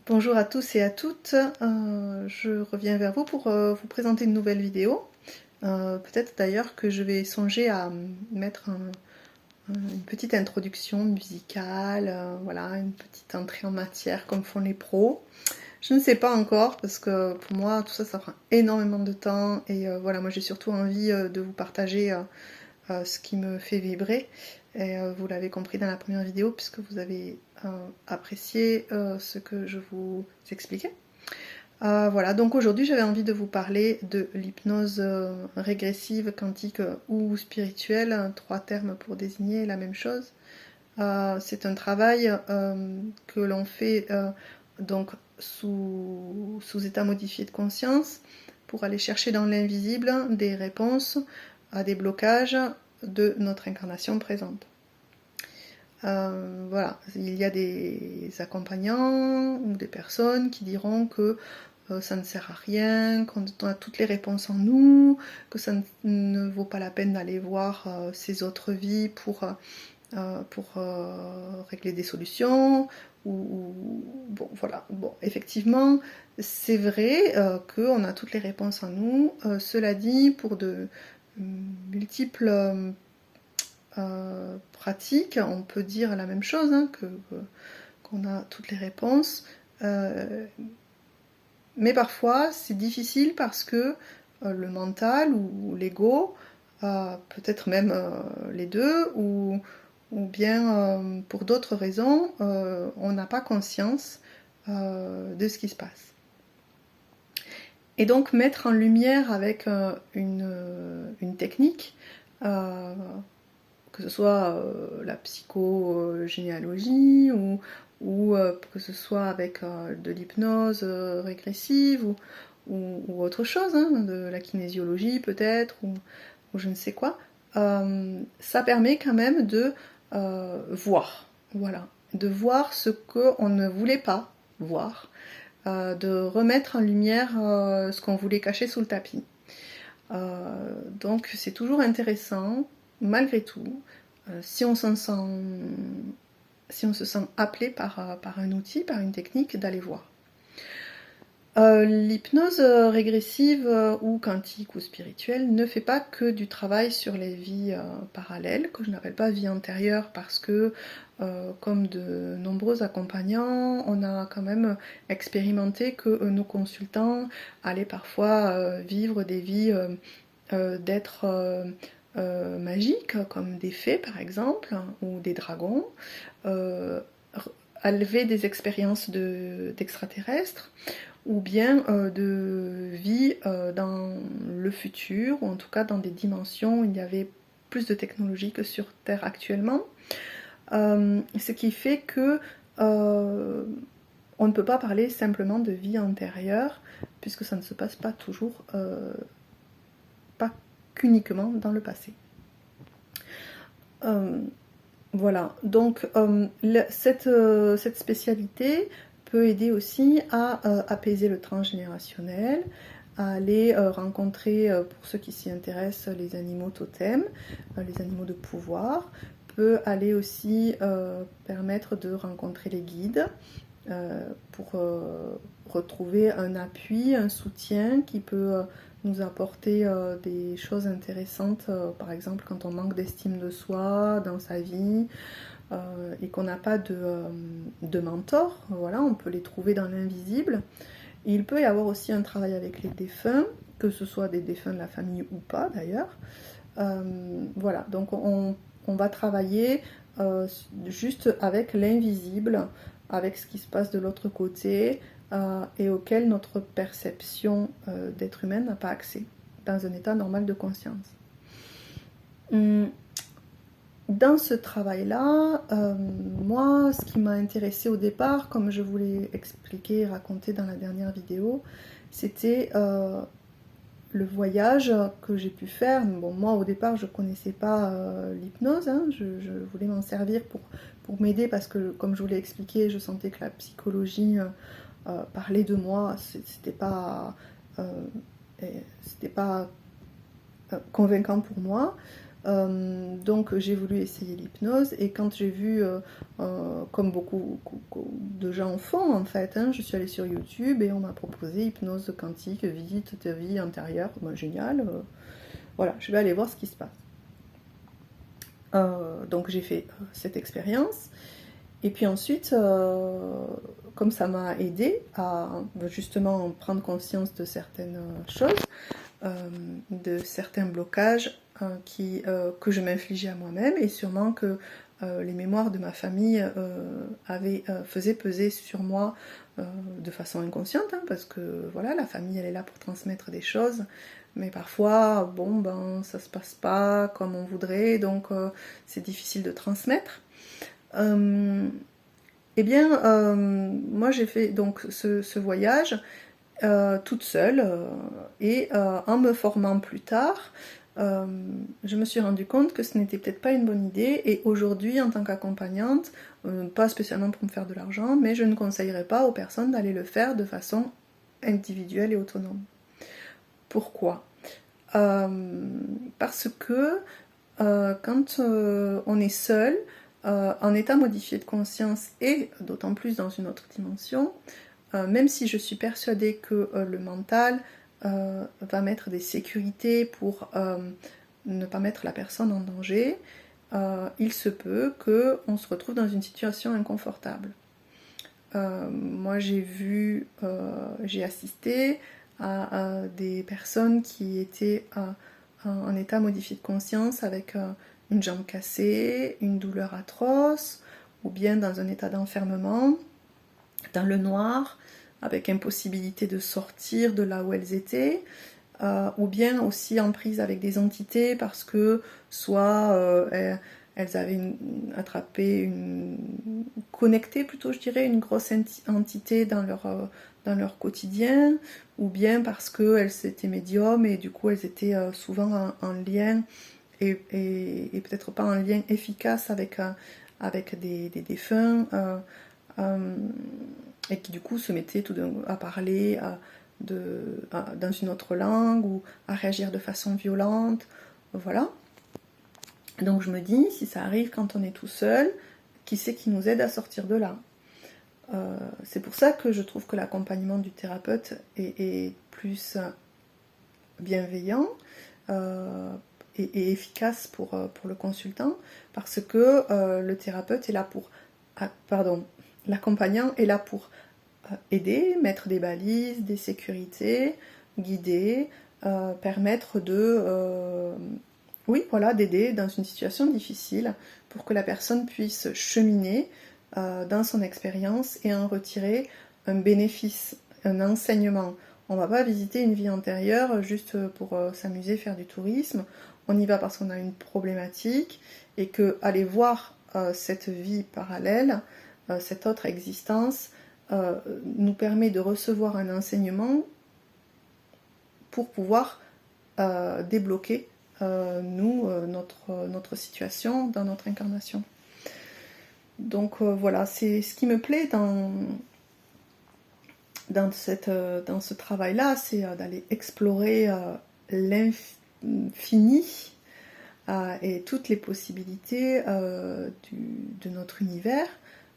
Bonjour à tous et à toutes, je reviens vers vous pour vous présenter une nouvelle vidéo. Peut-être d'ailleurs que je vais songer à mettre une petite introduction musicale, voilà, une petite entrée en matière comme font les pros. Je ne sais pas encore parce que pour moi tout ça, ça prend énormément de temps et voilà, moi j'ai surtout envie de vous partager ce qui me fait vibrer. Et vous l'avez compris dans la première vidéo puisque vous avez apprécié ce que je vous expliquais. Voilà, donc aujourd'hui j'avais envie de vous parler de l'hypnose régressive, quantique ou spirituelle, trois termes pour désigner la même chose. C'est un travail que l'on fait donc sous état modifié de conscience pour aller chercher dans l'invisible des réponses à des blocages de notre incarnation présente. Voilà, il y a des accompagnants ou des personnes qui diront que ça ne sert à rien, qu'on a toutes les réponses en nous, que ça ne vaut pas la peine d'aller voir ces autres vies pour régler des solutions. Bon, voilà. Bon, effectivement, c'est vrai qu'on a toutes les réponses en nous. Cela dit, pour de multiples pratiques, on peut dire la même chose, hein, qu'on a toutes les réponses. Mais parfois, c'est difficile parce que le mental ou l'ego, peut-être même les deux, ou bien pour d'autres raisons, on n'a pas conscience de ce qui se passe. Et donc mettre en lumière avec une technique, que ce soit la psychogénéalogie ou que ce soit avec de l'hypnose régressive ou autre chose, hein, de la kinésiologie peut-être, ou je ne sais quoi, ça permet quand même de voir, voilà, de voir ce qu'on ne voulait pas voir, de remettre en lumière ce qu'on voulait cacher sous le tapis. Donc c'est toujours intéressant, malgré tout, si on se sent appelé par un outil, par une technique, d'aller voir. L'hypnose régressive ou quantique ou spirituelle ne fait pas que du travail sur les vies parallèles, que je n'appelle pas vie antérieure parce que, comme de nombreux accompagnants, on a quand même expérimenté que nos consultants allaient parfois vivre des vies d'êtres magiques, comme des fées par exemple, ou des dragons, élever des expériences d'extraterrestres, ou bien de vie dans le futur, ou en tout cas dans des dimensions où il y avait plus de technologie que sur Terre actuellement. Ce qui fait que on ne peut pas parler simplement de vie antérieure, puisque ça ne se passe pas toujours, pas qu'uniquement dans le passé. Voilà, donc cette spécialité peut aider aussi à apaiser le transgénérationnel, à aller rencontrer, pour ceux qui s'y intéressent, les animaux totems, les animaux de pouvoir, peut aller aussi permettre de rencontrer les guides pour retrouver un appui, un soutien qui peut nous apporter des choses intéressantes, par exemple quand on manque d'estime de soi dans sa vie, et qu'on n'a pas de mentor, voilà, on peut les trouver dans l'invisible. Il peut y avoir aussi un travail avec les défunts, que ce soit des défunts de la famille ou pas d'ailleurs. Voilà, donc on va travailler juste avec l'invisible, avec ce qui se passe de l'autre côté, et auquel notre perception d'être humain n'a pas accès, dans un état normal de conscience. Dans ce travail-là, moi, ce qui m'a intéressée au départ, comme je vous l'ai expliqué et raconté dans la dernière vidéo, c'était le voyage que j'ai pu faire. Bon, moi, au départ, je ne connaissais pas l'hypnose, hein, je voulais m'en servir pour m'aider parce que, comme je vous l'ai expliqué, je sentais que la psychologie parlait de moi, c'était pas convaincant pour moi. Donc j'ai voulu essayer l'hypnose et quand j'ai vu, comme beaucoup de gens font en fait, hein, je suis allée sur YouTube et on m'a proposé hypnose quantique, visite de vie intérieure, ben, génial, voilà, je vais aller voir ce qui se passe. Donc j'ai fait cette expérience et puis ensuite, comme ça m'a aidé à justement prendre conscience de certaines choses, de certains blocages que je m'infligeais à moi-même et sûrement que les mémoires de ma famille faisaient peser sur moi de façon inconsciente, hein, parce que voilà, la famille elle est là pour transmettre des choses, mais parfois bon ben ça se passe pas comme on voudrait, donc c'est difficile de transmettre. Eh bien, moi j'ai fait donc ce voyage toute seule et en me formant plus tard, je me suis rendu compte que ce n'était peut-être pas une bonne idée et aujourd'hui en tant qu'accompagnante, pas spécialement pour me faire de l'argent, mais je ne conseillerais pas aux personnes d'aller le faire de façon individuelle et autonome. Pourquoi ? Parce que quand on est seul, en état modifié de conscience et d'autant plus dans une autre dimension, même si je suis persuadée que le mental va mettre des sécurités pour ne pas mettre la personne en danger, il se peut qu'on se retrouve dans une situation inconfortable. Moi j'ai assisté à des personnes qui étaient en état modifié de conscience avec une jambe cassée, une douleur atroce, ou bien dans un état d'enfermement, dans le noir, avec impossibilité de sortir de là où elles étaient, ou bien aussi en prise avec des entités parce que soit elles avaient connecté plutôt je dirais, une grosse entité dans leur quotidien, ou bien parce qu'elles étaient médiums et du coup elles étaient souvent en lien et peut-être pas en lien efficace avec des défunts, et qui du coup se mettaient à parler dans une autre langue ou à réagir de façon violente, voilà. Donc je me dis, si ça arrive quand on est tout seul, qui c'est qui nous aide à sortir de là ? C'est pour ça que je trouve que l'accompagnement du thérapeute est plus bienveillant et efficace pour le consultant, parce que le thérapeute est là pour... l'accompagnant est là pour aider, mettre des balises, des sécurités, guider, permettre d'aider dans une situation difficile pour que la personne puisse cheminer dans son expérience et en retirer un bénéfice, un enseignement. On ne va pas visiter une vie antérieure juste pour s'amuser, faire du tourisme. On y va parce qu'on a une problématique et que aller voir cette vie parallèle, cette autre existence, nous permet de recevoir un enseignement pour pouvoir débloquer notre situation dans notre incarnation. Donc voilà, c'est ce qui me plaît dans ce travail-là, c'est d'aller explorer l'infini et toutes les possibilités de notre univers.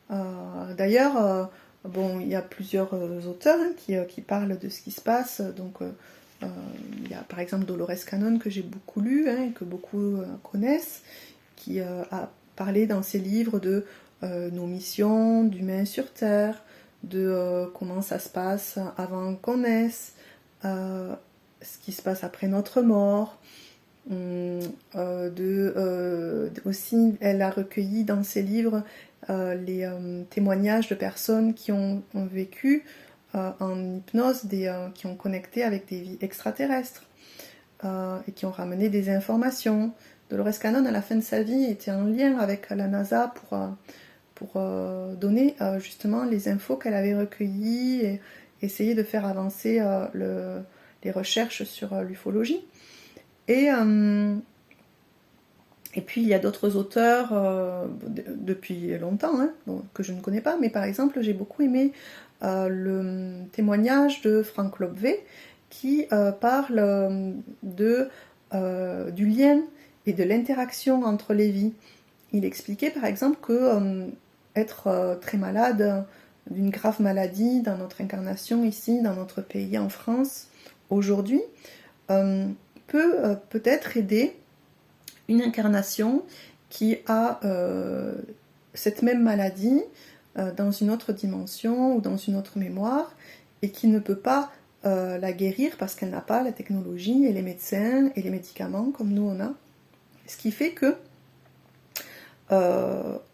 D'ailleurs, bon, il y a plusieurs auteurs qui parlent de ce qui se passe. Donc, il y a par exemple Dolores Cannon que j'ai beaucoup lu, et que beaucoup connaissent, qui a parlé dans ses livres de nos missions d'humains sur Terre, de comment ça se passe avant qu'on naisse, ce qui se passe après notre mort. Aussi, elle a recueilli dans ses livres les témoignages de personnes qui ont vécu en hypnose, qui ont connecté avec des vies extraterrestres et qui ont ramené des informations. Dolores Cannon, à la fin de sa vie, était en lien avec la NASA pour donner justement les infos qu'elle avait recueillies et essayer de faire avancer les recherches sur l'ufologie. Et puis il y a d'autres auteurs depuis longtemps que je ne connais pas, mais par exemple j'ai beaucoup aimé le témoignage de Frank Lobvé qui parle du lien et de l'interaction entre les vies. Il expliquait par exemple que être très malade d'une grave maladie dans notre incarnation ici, dans notre pays en France, aujourd'hui, peut peut-être aider une incarnation qui a cette même maladie dans une autre dimension ou dans une autre mémoire et qui ne peut pas la guérir parce qu'elle n'a pas la technologie et les médecins et les médicaments comme nous on a. Ce qui fait que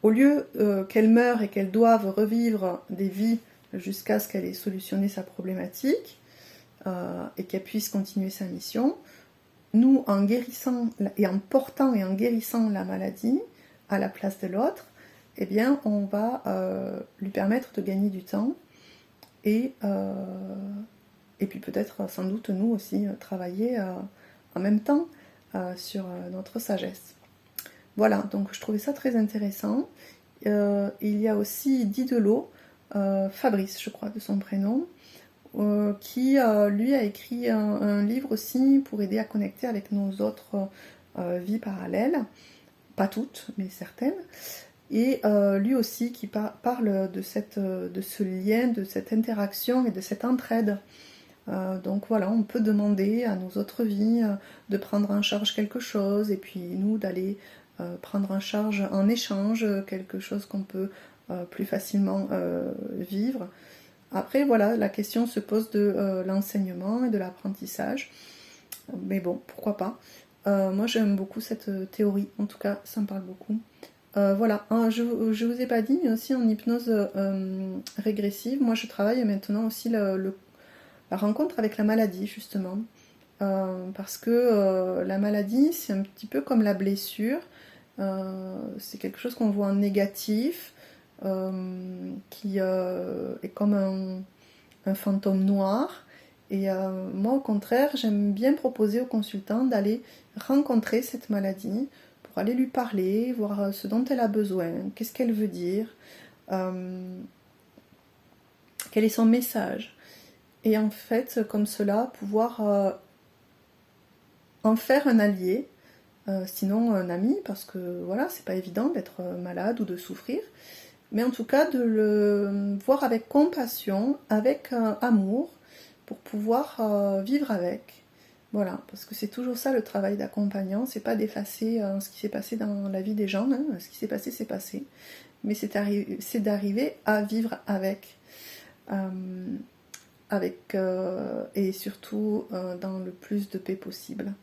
au lieu qu'elle meure et qu'elle doive revivre des vies jusqu'à ce qu'elle ait solutionné sa problématique et qu'elle puisse continuer sa mission, nous, en guérissant et en portant et en guérissant la maladie à la place de l'autre, eh bien, on va lui permettre de gagner du temps et puis peut-être, sans doute, nous aussi, travailler en même temps sur notre sagesse. Voilà, donc je trouvais ça très intéressant. Il y a aussi Didelot, Fabrice, je crois, de son prénom, qui, lui, a écrit un livre aussi pour aider à connecter avec nos autres vies parallèles. Pas toutes, mais certaines. Et lui aussi qui parle de ce lien, de cette interaction et de cette entraide. Donc voilà, on peut demander à nos autres vies de prendre en charge quelque chose et puis nous d'aller prendre en charge en échange quelque chose qu'on peut plus facilement vivre. Après voilà, la question se pose de l'enseignement et de l'apprentissage. Mais bon, pourquoi pas. Moi j'aime beaucoup cette théorie, en tout cas ça me parle beaucoup. Voilà, je vous ai pas dit, mais aussi en hypnose régressive, moi je travaille maintenant aussi la rencontre avec la maladie justement. Parce que la maladie c'est un petit peu comme la blessure, c'est quelque chose qu'on voit en négatif, qui est comme un fantôme noir. Et moi au contraire j'aime bien proposer aux consultants d'aller rencontrer cette maladie pour aller lui parler, voir ce dont elle a besoin, qu'est-ce qu'elle veut dire, quel est son message. Et en fait, comme cela, pouvoir en faire un allié, sinon un ami, parce que voilà, c'est pas évident d'être malade ou de souffrir, mais en tout cas de le voir avec compassion, avec amour, pour pouvoir vivre avec. Voilà, parce que c'est toujours ça le travail d'accompagnant, c'est pas d'effacer ce qui s'est passé dans la vie des gens, hein. Ce qui s'est passé, c'est passé, mais c'est d'arriver à vivre avec. Et surtout dans le plus de paix possible.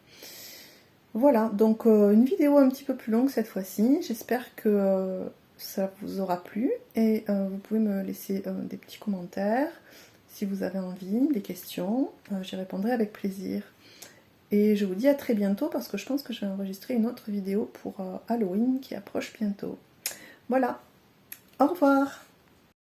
Voilà, donc une vidéo un petit peu plus longue cette fois-ci. J'espère que ça vous aura plu et vous pouvez me laisser des petits commentaires si vous avez envie, des questions. J'y répondrai avec plaisir. Et je vous dis à très bientôt parce que je pense que je vais enregistrer une autre vidéo pour Halloween qui approche bientôt. Voilà, au revoir!